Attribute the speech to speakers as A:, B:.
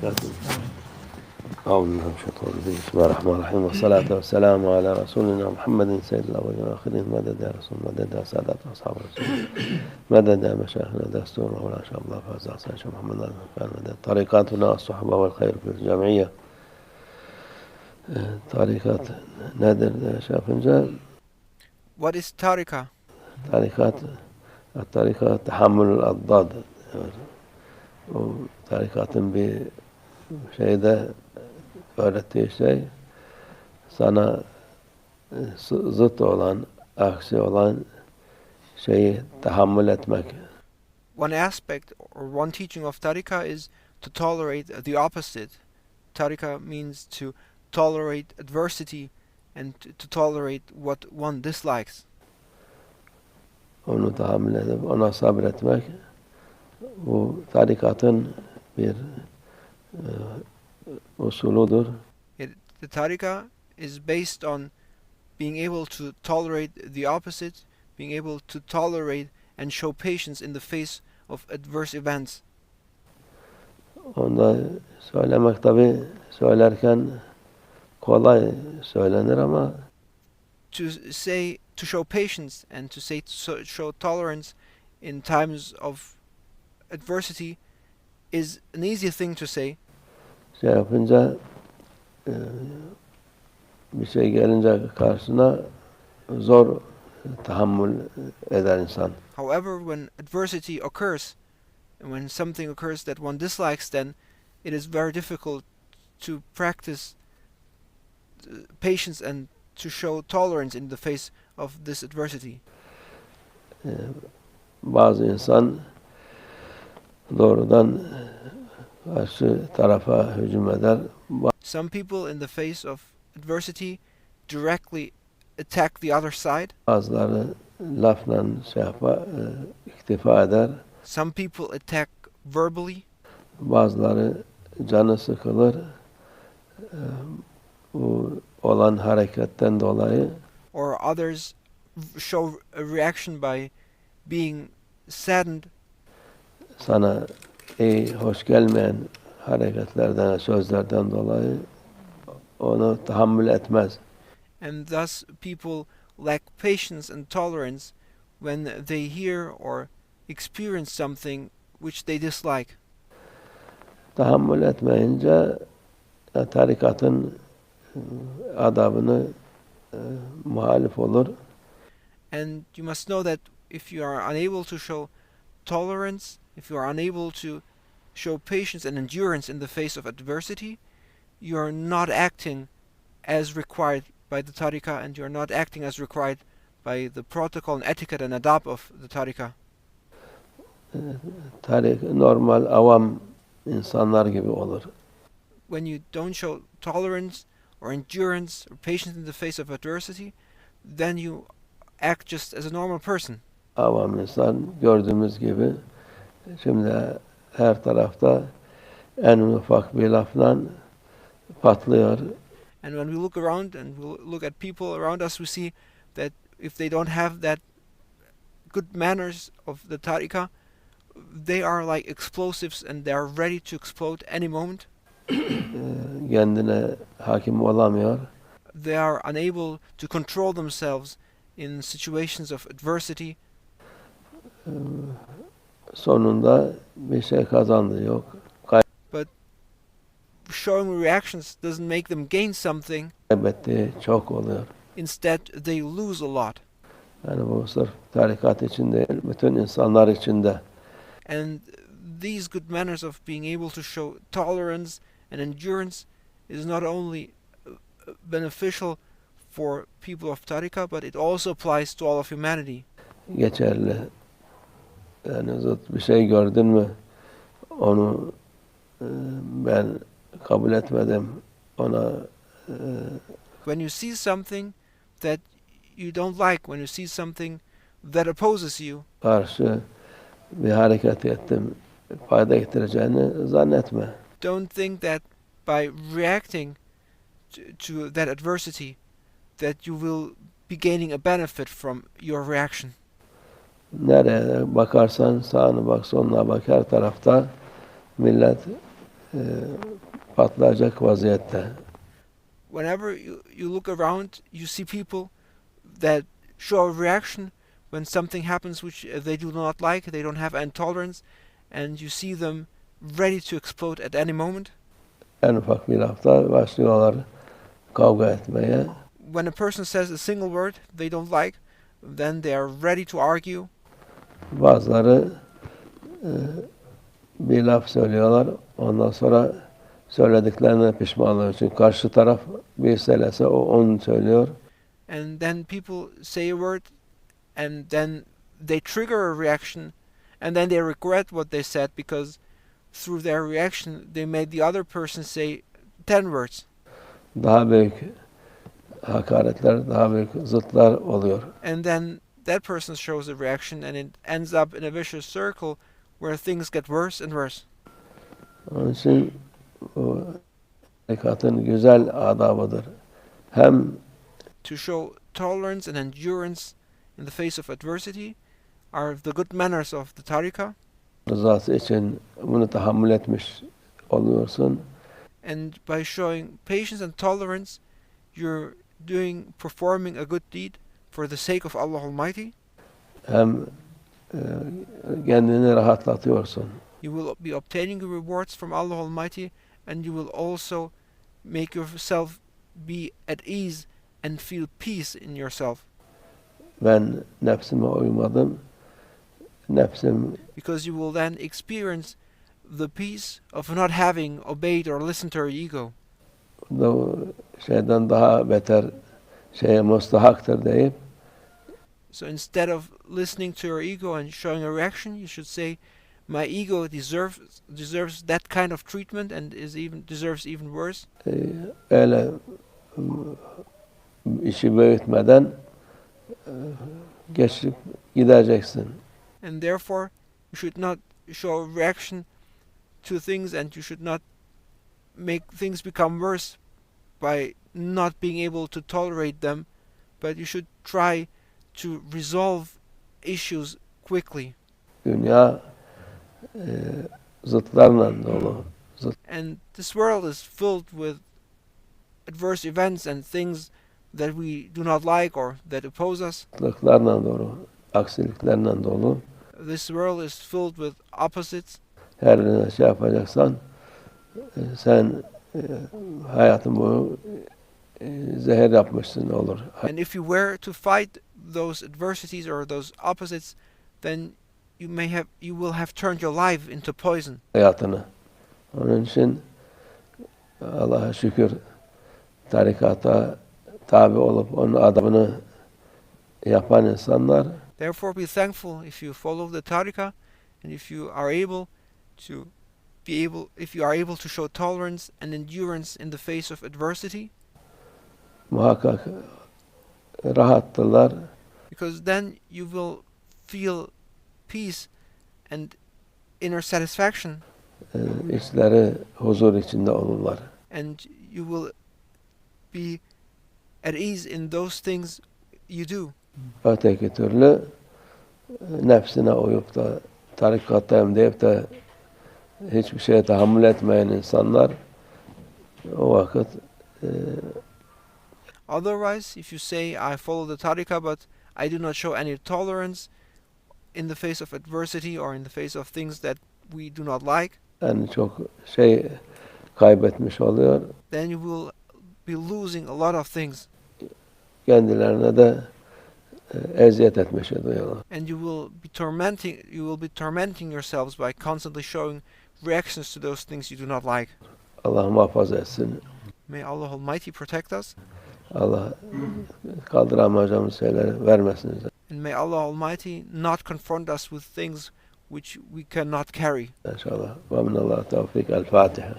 A: أعوذ بالله من الشيطان الرجيم بسم الله الرحمن الرحيم والصلاة والسلام على رسولنا محمد سيد الأولين والآخرين مدد يا رسول مدد يا سادات أصحاب الرسول مدد يا مشايخنا دستور مولانا شاء الله فازع سيد محمد الرحمن مدد طريقاتنا الصحبة والخير في الجمعية طريقات نادر شافنجال.
B: What is tariqah?
A: الطريقة تحمل الأضداد وطريقات بشيء öğrettiği şey sana zıt olan, aksi olan şeyi tahammül etmek.
B: One aspect or one teaching of tariqah is to tolerate the opposite. Tariqah means to tolerate adversity and to tolerate what one dislikes.
A: Onu tahammül edip ona sabretmek bu tarikatın bir usuludur.
B: The tariqah is based on being able to tolerate the opposite, being able to tolerate and show patience in the face of adverse events.
A: Onda söylemek tabi söylerken kolay söylenir ama
B: To show patience and to show tolerance in times of adversity is an easy thing to say.
A: Şey yapınca bir şey gelince karşısına zor tahammül eder insan.
B: However, when adversity occurs, and when something occurs that one dislikes, then it is very difficult to practice patience and to show tolerance in the face of this adversity.
A: Bazı insan doğrudan karşı tarafa hücum eder.
B: Some people in the face of adversity directly attack the other side.
A: Bazıları lafla iktifa eder.
B: Some people attack verbally.
A: Bazıları canı sıkılır. Bu olan hareketten dolayı.
B: Or others show a reaction by being saddened.
A: Sana hoş gelmeyen hareketlerden, sözlerden dolayı onu tahammül etmez.
B: And thus people lack patience and tolerance when they hear or experience something which they dislike.
A: Tahammül etmeyince tarikatın adabını muhalif olur.
B: And you must know that if you are unable to show tolerance, if you are unable to show patience and endurance in the face of adversity, you are not acting as required by the tariqah, and you are not acting as required by the protocol and etiquette and adab of the tariqah.
A: Normal avam insanlar gibi olur.
B: When you don't show tolerance or endurance or patience in the face of adversity, then you act just as a normal person.
A: Avam insan gördüğümüz gibi şimdi her tarafta en ufak bir lafla patlıyor.
B: And when we look around and we look at people around us, we see that if they don't have that good manners of the tariqah, they are like explosives and they are ready to explode any moment.
A: Kendine hakim olamıyor.
B: They are unable to control themselves in situations of adversity.
A: Sonunda bir şey kazandı yok.
B: But showing reactions doesn't make them gain something.
A: Kaybetti çok oluyor.
B: Instead, they lose a lot.
A: Yani bu sırf tarikat için değil, bütün insanlar için de.
B: And these good manners of being able to show tolerance and endurance is not only beneficial for people of tariqah, but it also applies to all of humanity.
A: Geçerli. Yani zıt bir şey gördün mü onu ben kabul etmedim. Ona
B: when you see something that you don't like, when you see something that opposes you,
A: karşı bir hareket ettim. Fayda getireceğini zannetme.
B: don't think that by reacting to that adversity that you will be gaining a benefit from your reaction.
A: Nereye bakarsan sağına bak, soluna bak, her tarafta millet patlayacak vaziyette.
B: Whenever you look around, you see people that show a reaction when something happens which they do not like, they don't have any tolerance, and you see them ready to explode at any moment.
A: En ufak bir lafta başlıyorlar kavga etmeye.
B: When a person says a single word they don't like, then they are ready to argue.
A: Bazıları bir laf söylüyorlar, ondan sonra söylediklerine pişman oluyor. Çünkü karşı taraf bir söylese o onu söylüyor.
B: And then people say a word, and then they trigger a reaction, and then they regret what they said because through their reaction they made the other person say 10 words.
A: Daha büyük hakaretler, daha büyük zıtlar oluyor.
B: And then that person shows a reaction, and it ends up in a vicious circle where things get worse and worse.
A: Onun için bu tarikatın güzel adabıdır. Hem
B: To show tolerance and endurance in the face of adversity are the good manners of the tariqah.
A: rızası için bunu tahammül etmiş oluyorsun.
B: And by showing patience and tolerance, you're performing a good deed for the sake of Allah Almighty.
A: Hem kendini rahatlatıyorsun.
B: You will be obtaining rewards from Allah Almighty, and you will also make yourself be at ease and feel peace in yourself.
A: Ben nefsime uymadım. Nefsim
B: Because you will then experience the peace of not having obeyed or listened to your ego.
A: da şeyden daha beter şeye mustahaktır deyip
B: So instead of listening to your ego and showing a reaction, you should say, my ego deserves that kind of treatment and deserves even worse.
A: öyle işi büyütmeden geçip gideceksin.
B: And therefore, you should not show a reaction to things, and you should not make things become worse by not being able to tolerate them, but you should try to resolve issues quickly.
A: Dünya zıtlarla dolu.
B: And this world is filled with adverse events and things that we do not like or that oppose us.
A: Zıtlıklarla dolu, aksiliklerle dolu.
B: This world is filled with opposites.
A: Her birine şey yapacaksan sen hayatın boyu zehir yapmışsın olur.
B: And if you were to fight those adversities or those opposites, then you will have turned your life into poison.
A: Hayatını. Onun için Allah'a şükür tarikata tabi olup onun adabını yapan insanlar
B: Therefore be thankful if you follow the tariqah, and if you are able to show tolerance and endurance in the face of adversity.
A: Muhakkak rahattırlar.
B: Because then you will feel peace and inner satisfaction.
A: İçleri huzur içinde olurlar.
B: And you will be at ease in those things you do.
A: Öteki türlü nefsine uyup da tarikattayım deyip de hiçbir şeye tahammül etmeyen insanlar o vakit
B: Otherwise, if you say, I follow the tariqah, but I do not show any tolerance in the face of adversity or in the face of things that we do not like,
A: yani çok şey kaybetmiş oluyor.
B: then you will be losing a lot of things.
A: Kendilerine de eziyet etmiş oluyorlar.
B: And you will be tormenting yourselves by constantly showing reactions to those things you do not like.
A: Allah muhafaza etsin.
B: May Allah Almighty protect us.
A: Allah kaldıramayacağımız şeyleri vermesin bize.
B: And may Allah Almighty not confront us with things which we cannot carry.
A: İnşallah. Ve minallah tevfik. El-Fatiha.